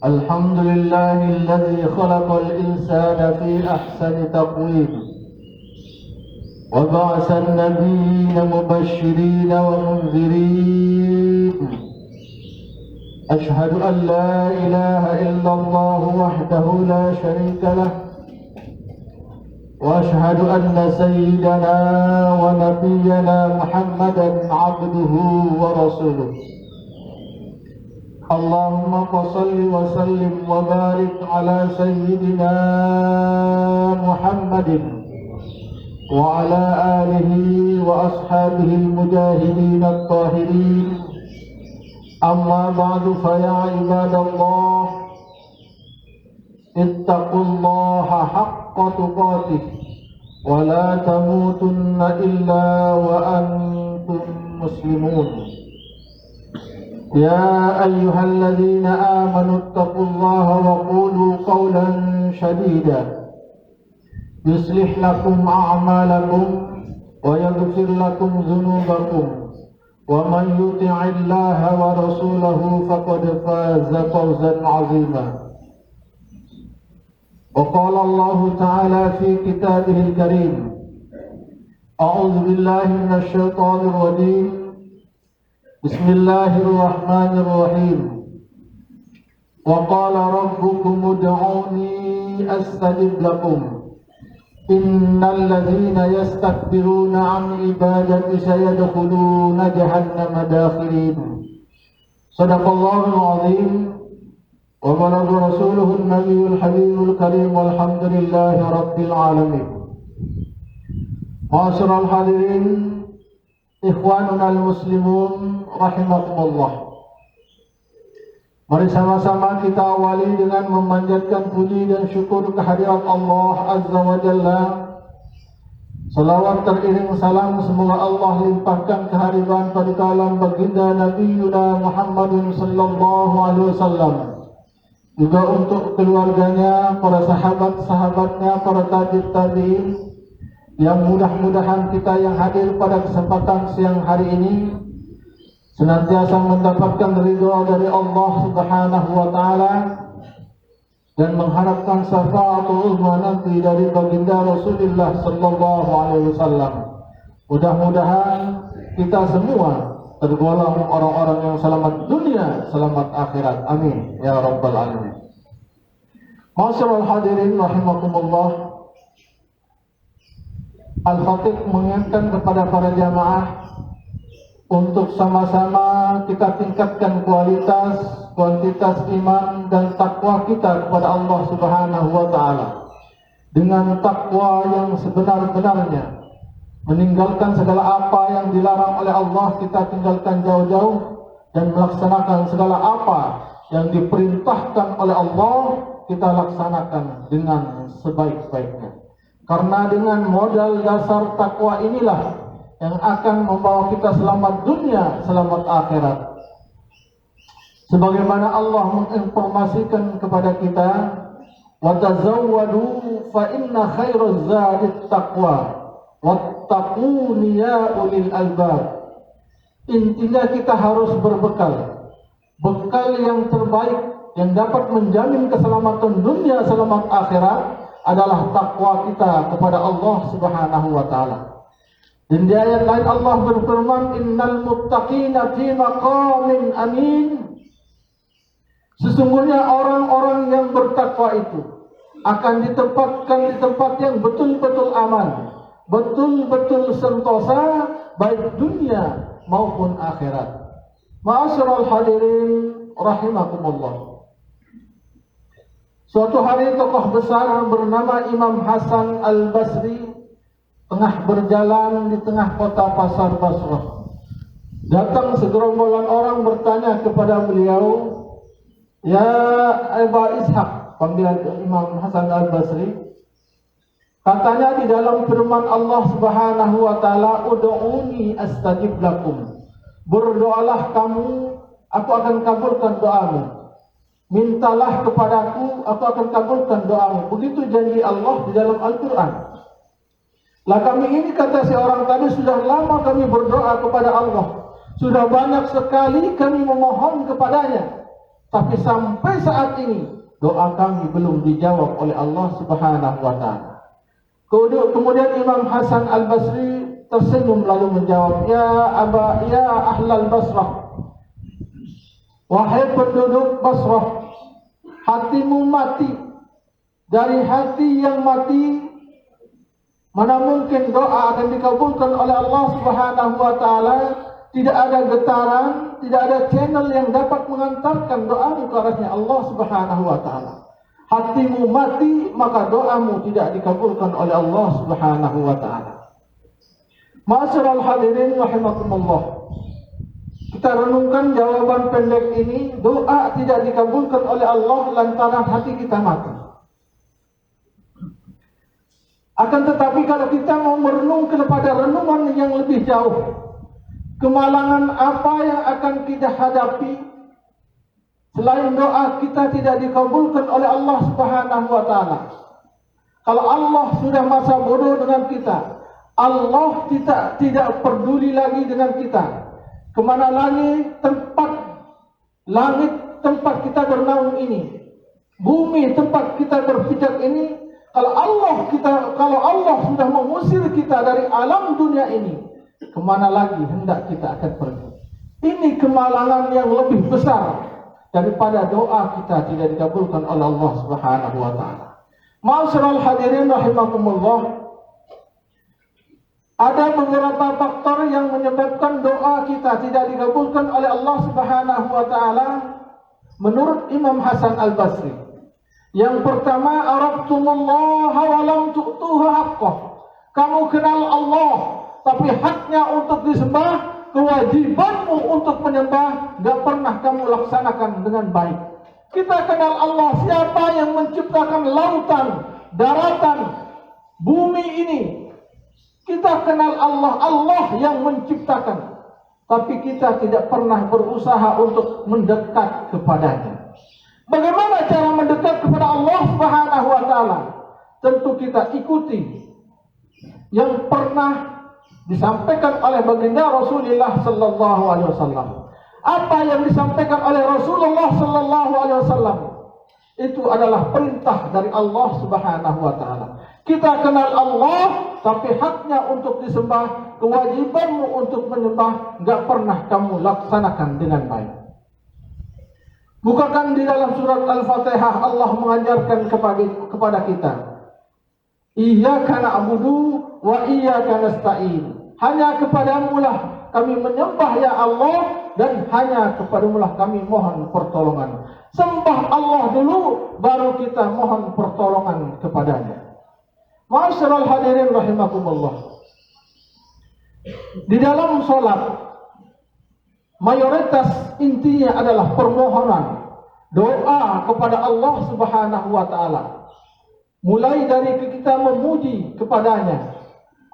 الحمد لله الذي خلق الإنسان في أحسن تقويم وبعث النبيين مبشرين ومنذرين. أشهد أن لا إله إلا الله وحده لا شريك له، وأشهد أن سيدنا ونبينا محمدا عبده ورسوله. اللهم صل وسلم وبارك على سيدنا محمد وعلى آله وأصحابه المجاهدين الطاهرين. أما بعد فيا عباد الله، اتقوا الله حق تقاته ولا تموتن إلا وأنتم مسلمون. يا أيها الذين آمنوا اتقوا الله وقولوا قولا سديدا يصلح لكم أعمالكم ويغفر لكم ذنوبكم، ومن يطع الله ورسوله فقد فاز فوزا عظيما. وقال الله تعالى في كتابه الكريم: أعوذ بالله من الشيطان الرجيم، بسم الله الرحمن الرحيم. وقال ربكم ادعوني أستجب لكم إن الذين يستكبرون عن عبادتي سيدخلون جهنم داخرين. صدق الله العظيم وبلغ رسوله النبي الحبيب الكريم والحمد لله رب العالمين. Ma'asyiral hadirin, ikhwanunal muslimun rahimakumullah. Mari sama-sama kita awali dengan memanjatkan puji dan syukur kehadirat Allah Azza wa Jalla. Salawat teriring salam semoga Allah limpahkan kehadiran pada kalam baginda Nabi Muhammadin sallallahu alaihi wasallam, juga untuk keluarganya, para sahabat-sahabatnya, para tabi'in, yang mudah-mudahan kita yang hadir pada kesempatan siang hari ini senantiasa mendapatkan ridha dari Allah Subhanahu wa taala dan mengharapkan syafaatul uzma nanti dari baginda Rasulullah sallallahu alaihi wasallam. Mudah-mudahan kita semua tergolong orang-orang yang selamat dunia, selamat akhirat. Amin ya rabbal alamin. Ma'asyiral hadirin rahimakumullah. Al-Khatib mengingatkan kepada para jamaah untuk sama-sama kita tingkatkan kuantitas iman dan takwa kita kepada Allah Subhanahu wa taala. Dengan takwa yang sebenar-benarnya, meninggalkan segala apa yang dilarang oleh Allah kita tinggalkan jauh-jauh, dan melaksanakan segala apa yang diperintahkan oleh Allah kita laksanakan dengan sebaik-baiknya. Karena dengan modal dasar takwa inilah yang akan membawa kita selamat dunia, selamat akhirat. Sebagaimana Allah menginformasikan kepada kita, wa tazawwadu fa inna khairaz zadit taqwa wattaquni ya ulil albab. Intinya kita harus berbekal, bekal yang terbaik yang dapat menjamin keselamatan dunia, selamat akhirat adalah takwa kita kepada Allah Subhanahu wa taala. Dan di ayat lain Allah berfirman, innal muttaqina fi maqamin amin. Sesungguhnya orang-orang yang bertakwa itu akan ditempatkan di tempat yang betul-betul aman, betul-betul sentosa, baik dunia maupun akhirat. Ma'asyiral hadirin rahimakumullah. Suatu hari tokoh besar bernama Imam Hasan Al-Basri tengah berjalan di tengah kota Pasar Basrah. Datang segerombolan orang bertanya kepada beliau, "Ya Aba Ishaq," panggilan Imam Hasan Al-Basri. Katanya di dalam firman Allah Subhanahu wa taala, "Ud'uni astajib lakum." Berdoalah kamu, aku akan kabulkan doamu. Mintalah kepadaku, aku akan kabulkan doamu. Begitu janji Allah di dalam Al-Quran. Lah kami ini, kata si orang tadi, sudah lama kami berdoa kepada Allah. Sudah banyak sekali kami memohon kepadanya. Tapi sampai saat ini doa kami belum dijawab oleh Allah Subhanahu wa taala. Kemudian Imam Hasan Al-Basri tersenyum lalu menjawab, ya ahlal Basrah, wahai penduduk Basrah, hatimu mati. Dari hati yang mati, mana mungkin doa akan dikabulkan oleh Allah Subhanahu wa taala? Tidak ada getaran, tidak ada channel yang dapat mengantarkan doamu ke arahnya Allah Subhanahu wa taala. Hatimu mati, maka doamu tidak dikabulkan oleh Allah Subhanahu wa taala. Ma'asyiral hadirin rahimakumullah. Kita renungkan jawaban pendek ini, doa tidak dikabulkan oleh Allah lantaran hati kita mati. Akan tetapi kalau kita mau merenung kepada renungan yang lebih jauh, kemalangan apa yang akan kita hadapi selain doa kita tidak dikabulkan oleh Allah Subhanahu wa taala. Kalau Allah sudah masa bodoh dengan kita, Allah tidak peduli lagi dengan kita. Kemana lagi langit tempat kita bernaung ini, bumi tempat kita berpijak ini. Kalau Allah sudah mengusir kita dari alam dunia ini, kemana lagi hendak kita akan pergi? Ini kemalangan yang lebih besar daripada doa kita tidak dikabulkan oleh Allah Subhanahu wa taala. Ma'asyiral hadirin rahimakumullah. Ada beberapa faktor yang menyebabkan doa kita tidak dikabulkan oleh Allah Subhanahu wa taala menurut Imam Hasan Al-Basri. Yang pertama, arabtumullaha wa lam tu'tuha haqqah. Kamu kenal Allah, tapi haknya untuk disembah, kewajibanmu untuk menyembah, gak pernah kamu laksanakan dengan baik. Kita kenal Allah, siapa yang menciptakan lautan, daratan, bumi ini. Kita kenal Allah, Allah yang menciptakan. Tapi kita tidak pernah berusaha untuk mendekat kepadanya. Bagaimana cara mendekat kepada Allah Subhanahu wa taala? Tentu kita ikuti yang pernah disampaikan oleh baginda Rasulullah sallallahu alaihi wasallam. Apa yang disampaikan oleh Rasulullah sallallahu alaihi wasallam itu adalah perintah dari Allah Subhanahu wa taala. Kita kenal Allah, tapi haknya untuk disembah, kewajibanmu untuk menyembah, enggak pernah kamu laksanakan dengan baik. Bukakan di dalam surat Al-Fatihah Allah mengajarkan kepada kita, Iyyaka na'budu wa iyyaka nasta'in. Hanya kepadamu lah kami menyembah ya Allah, dan hanya kepadamu lah kami mohon pertolongan. Sembah Allah dulu, baru kita mohon pertolongan kepadanya. Ma'asyiral hadirin rahimakumullah. Di dalam sholat, mayoritas intinya adalah permohonan, doa kepada Allah Subhanahu wa taala. Mulai dari kita memuji kepadanya.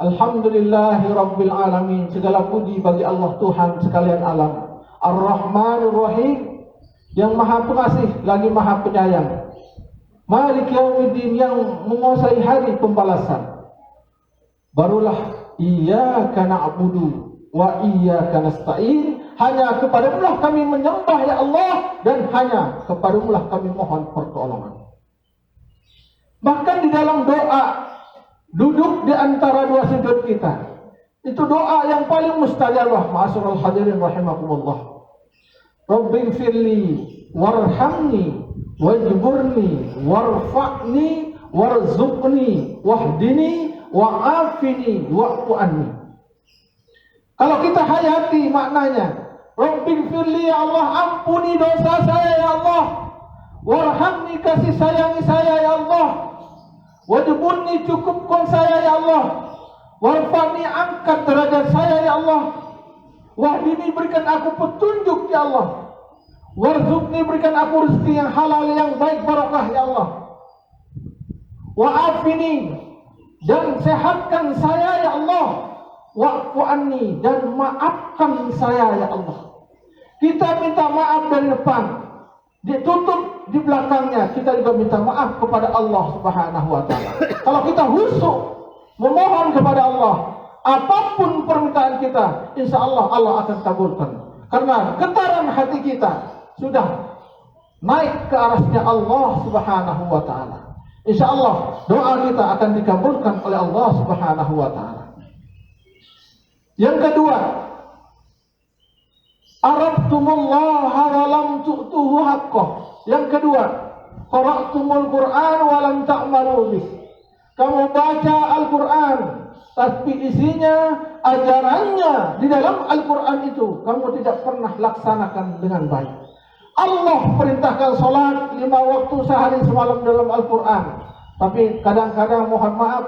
Alhamdulillahi rabbil alamin, segala puji bagi Allah Tuhan sekalian alam. Ar-Rahmanir Rahim, yang Maha Pengasih lagi Maha Penyayang. Malik Yaumiddin, yang menguasai hari pembalasan. Barulah Iyyaka na'budu wa iyyaka nasta'in. Hanya kepadamu lah kami menyembah ya Allah, dan hanya kepadamu lah kami mohon pertolongan. Bahkan di dalam doa, duduk di antara dua sujud kita, itu doa yang paling mustajabah. Ma'asyiral hadirin rahimakumullah. Rabbighfirli warhamni wajburni warfa'ni warzuqni wahdini wa'afini wa'fu anni. Kalau kita hayati maknanya, Rabbighfirli ya Allah, ampuni dosa saya ya Allah. Warhamni, kasih sayangi saya ya Allah. Wajburni, cukupkan saya ya Allah. Warfa'ni, angkat derajat saya ya Allah. Wahdini, berikan aku petunjuk ya Allah. Warzuqni, berikan aku rezeki yang halal, yang baik, barakah ya Allah. Wa'afini, dan sehatkan saya ya Allah. Wa'fu anni, dan maafkan saya ya Allah. Kita minta maaf dari depan, ditutup di belakangnya, kita juga minta maaf kepada Allah Subhanahu wa taala. Kalau kita khusyuk memohon kepada Allah, apapun permintaan kita, insya Allah Allah akan kabulkan. Karena getaran hati kita sudah naik ke arasnya Allah Subhanahu wa taala. Insyaallah doa kita akan dikabulkan oleh Allah Subhanahu wa taala. Yang kedua, arabtumullaha wa lam tu'tuhu haqqah. Yang kedua, qara'tumul Qur'an wa lam ta'malu bih. Kamu baca Al-Qur'an, tapi isinya, ajarannya di dalam Al-Qur'an itu kamu tidak pernah laksanakan dengan baik. Allah perintahkan salat 5 waktu sehari semalam dalam Al-Qur'an. Tapi kadang-kadang mohon maaf,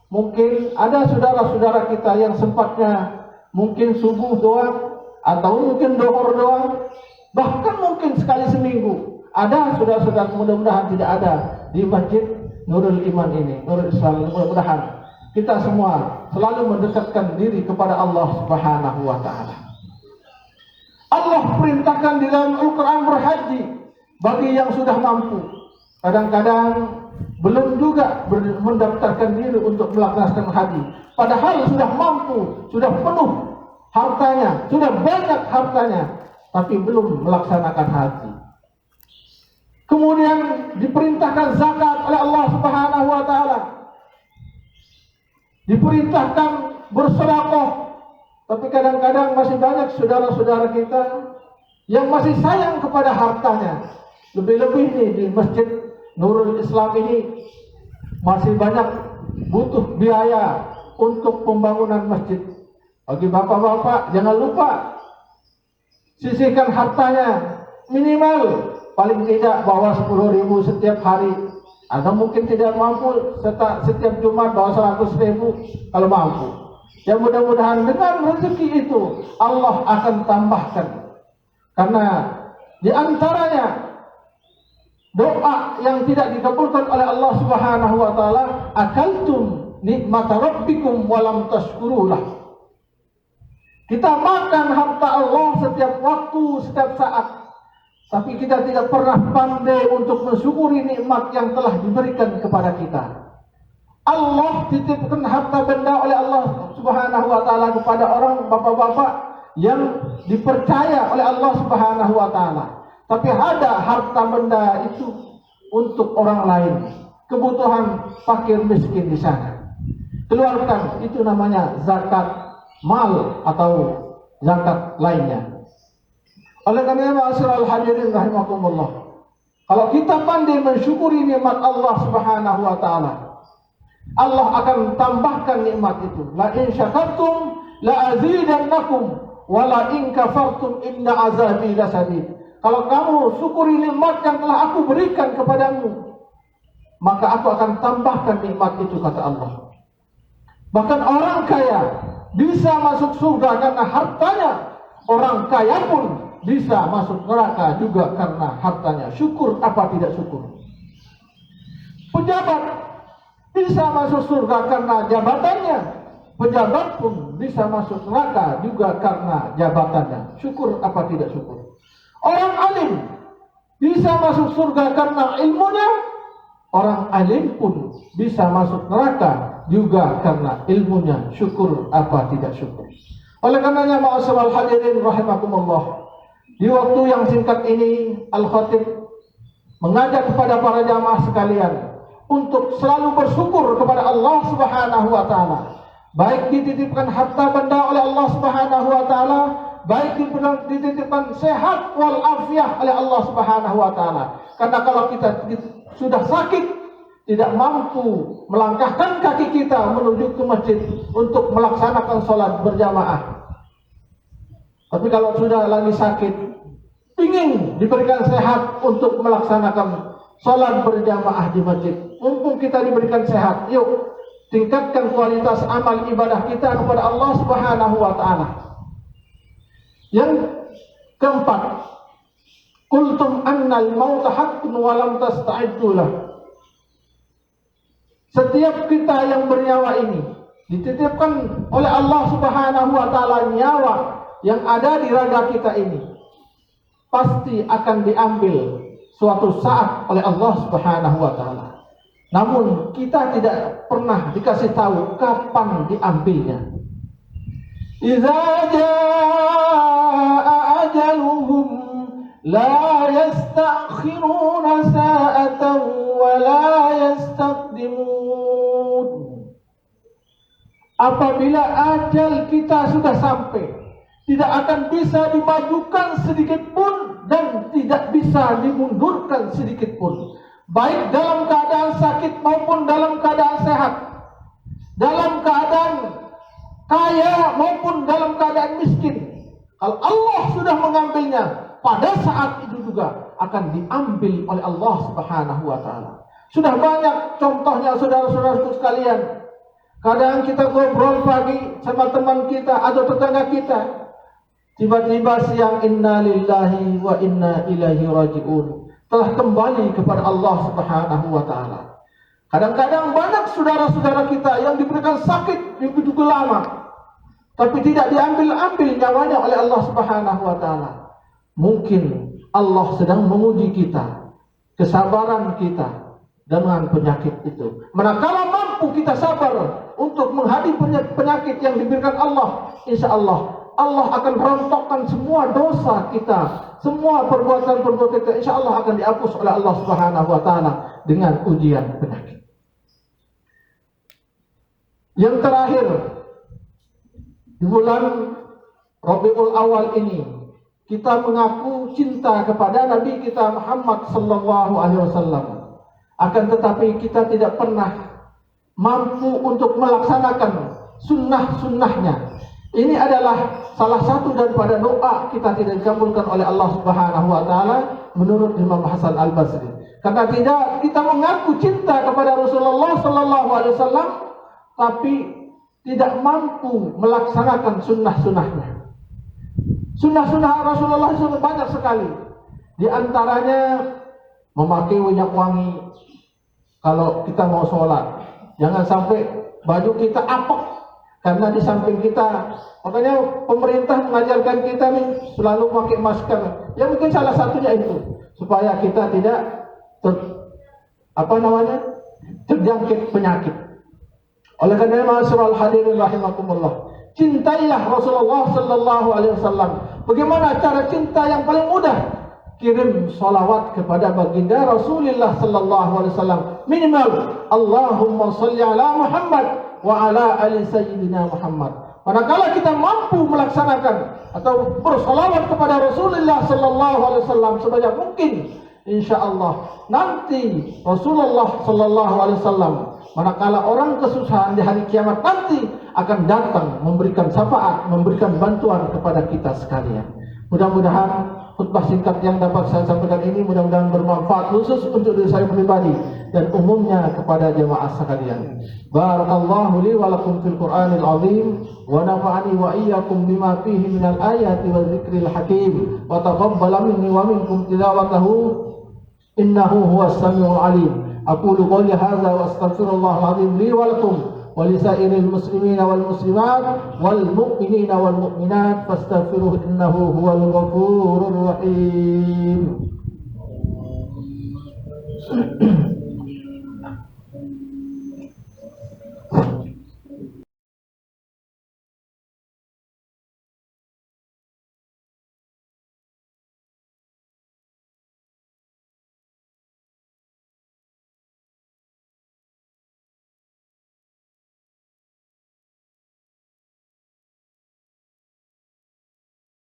mungkin ada saudara-saudara kita yang sempatnya mungkin subuh doang atau mungkin dohor doang, bahkan mungkin sekali seminggu. Ada saudara-saudara, mudah-mudahan tidak ada di Masjid Nurul Iman ini, Nurul Islam. Mudah-mudahan kita semua selalu mendekatkan diri kepada Allah Subhanahu wa taala. Allah perintahkan di dalam Al-Quran berhaji bagi yang sudah mampu. Kadang-kadang belum juga mendaftarkan diri untuk melaksanakan haji, padahal sudah mampu, sudah penuh hartanya, sudah banyak hartanya, tapi belum melaksanakan haji. Kemudian diperintahkan zakat oleh Allah Subhanahu wa taala. Diperintahkan bersedekah, tapi kadang-kadang masih banyak saudara-saudara kita yang masih sayang kepada hartanya. Lebih-lebih nih di Masjid Nurul Islam ini masih banyak butuh biaya untuk pembangunan masjid. Bagi bapak-bapak, jangan lupa sisihkan hartanya minimal paling tidak bawa 10.000 setiap hari. Atau mungkin tidak mampu setiap Jumat bawa 100.000 kalau mampu. Ya mudah-mudahan dengan rezeki itu Allah akan tambahkan. Karena di antaranya doa yang tidak dikabulkan oleh Allah Subhanahu wa taala, akaltum nikmata rabbikum walam tashkurulah. Kita makan harta Allah setiap waktu, setiap saat, tapi kita tidak pernah pandai untuk mensyukuri nikmat yang telah diberikan kepada kita. Allah titipkan harta benda oleh Allah Subhanahu wa taala kepada orang bapak-bapak yang dipercaya oleh Allah Subhanahu wa taala. Tapi ada harta benda itu untuk orang lain, kebutuhan fakir miskin di sana. Keluarkan, itu namanya zakat mal atau zakat lainnya. Oleh karena ma'asyiral hadirin rahimakumullah, kalau kita pandai mensyukuri nikmat Allah Subhanahu wa taala, Allah akan tambahkan nikmat itu. La in syakartum la azidannakum wa la in kafartum inna azabi lasadid. Kalau kamu syukuri nikmat yang telah aku berikan kepadamu, maka aku akan tambahkan nikmat itu, kata Allah. Bahkan orang kaya bisa masuk surga karena hartanya. Orang kaya pun bisa masuk neraka juga karena hartanya. Syukur apa tidak syukur? Pejabat bisa masuk surga karena jabatannya. Pejabat pun bisa masuk neraka juga karena jabatannya. Syukur apa tidak syukur? Orang alim bisa masuk surga karena ilmunya. Orang alim pun bisa masuk neraka juga karena ilmunya. Syukur apa tidak syukur? Oleh karenanya ma'asyiral hadirin rahimakumullah, di waktu yang singkat ini Al-Khatib mengajak kepada para jamaah sekalian untuk selalu bersyukur kepada Allah Subhanahu wa taala. Baik dititipkan harta benda oleh Allah Subhanahu wa taala, baik dititipkan sehat wal afiah oleh Allah Subhanahu wa taala. Karena kalau kita sudah sakit, tidak mampu melangkahkan kaki kita menuju ke masjid untuk melaksanakan sholat berjamaah. Tapi kalau sudah lagi sakit, ingin diberikan sehat untuk melaksanakan sholat berjamaah di masjid. Mumpung kita diberikan sehat, yuk tingkatkan kualitas amal ibadah kita kepada Allah Subhanahu wa taala. Yang keempat, qultum annal mauta haqqun wa lam tasta'iddu lah. Setiap kita yang bernyawa ini dititipkan oleh Allah Subhanahu wa taala nyawa yang ada di raga kita ini pasti akan diambil suatu saat oleh Allah Subhanahu wa taala. Namun kita tidak pernah dikasih tahu kapan diambilnya. Idza jaa ajaluhum la yasta'khiruna sa'atan wa la yastaqdimun. Apabila ajal kita sudah sampai, tidak akan bisa dimajukan sedikit pun dan tidak bisa dimundurkan sedikit pun, baik dalam keadaan sakit maupun dalam keadaan sehat, dalam keadaan kaya maupun dalam keadaan miskin. Kalau Allah sudah mengambilnya, pada saat itu juga akan diambil oleh Allah Subhanahu wa taala. Sudah banyak contohnya saudara-saudaraku sekalian. Kadang kita ngobrol pagi sama teman kita atau tetangga kita, tiba-tiba siang inna lillahi wa inna ilaihi raji'un, telah kembali kepada Allah Subhanahu wa taala. Kadang-kadang banyak saudara-saudara kita yang diberikan sakit begitu lama, tapi tidak diambil-ambil nyawanya oleh Allah Subhanahu wa taala. Mungkin Allah sedang menguji kita, kesabaran kita dengan penyakit itu. Manakala mampu kita sabar untuk menghadapi penyakit yang diberikan Allah, insya Allah Allah akan rontokkan semua dosa kita, semua perbuatan-perbuatan kita, insya Allah akan dihapus oleh Allah Subhanahu wa taala dengan ujian penyakit. Yang terakhir, di bulan Rabiul Awal ini kita mengaku cinta kepada Nabi kita Muhammad sallallahu alaihi wasallam. Akan tetapi kita tidak pernah mampu untuk melaksanakan sunnah-sunnahnya. Ini adalah salah satu daripada doa kita tidak dikabulkan oleh Allah Subhanahu wa taala menurut Imam Hasan Al-Basri. Karena tidak kita mengaku cinta kepada Rasulullah sallallahu alaihi wasallam tapi tidak mampu melaksanakan sunnah-sunnahnya. Sunnah-sunnah Rasulullah SAW banyak sekali. Di antaranya memakai minyak wangi kalau kita mau sholat. Jangan sampai baju kita apek karena di samping kita. Makanya pemerintah mengajarkan kita nih selalu pakai masker. Ya mungkin salah satunya itu supaya kita tidak terjangkit penyakit. Oleh karena ma'asyiral hadirin rahimakumullah, cintailah Rasulullah sallallahu alaihi wasallam. Bagaimana cara cinta yang paling mudah? Kirim salawat kepada baginda Rasulullah sallallahu alaihi wasallam. Minimal Allahumma shalli ala Muhammad wa ala ali sayyidina Muhammad. Manakala kita mampu melaksanakan atau bersalawat kepada Rasulullah sallallahu alaihi wasallam sebanyak mungkin, insyaallah nanti Rasulullah sallallahu alaihi wasallam manakala orang kesusahan di hari kiamat nanti akan datang memberikan syafaat, memberikan bantuan kepada kita sekalian. Mudah-mudahan khutbah singkat yang dapat saya sampaikan ini mudah-mudahan bermanfaat khusus untuk diri saya pribadi dan umumnya kepada jemaah sekalian. Barakallahu li wa lakum fil Qur'anil azim wa nafa'ani wa iyyakum bima fihi minal ayati wa dzikril hakim wa taqabbala minni wa minkum tilawatahu innahu huwas samiul alim. Aqulu qawli hadza wa astaghfirullahal azim li wa lakum wa li sa'iril muslimina wal muslimat wal mu'minina wal mu'minat fastaghfiruhu innahu huwal ghafurur rahim.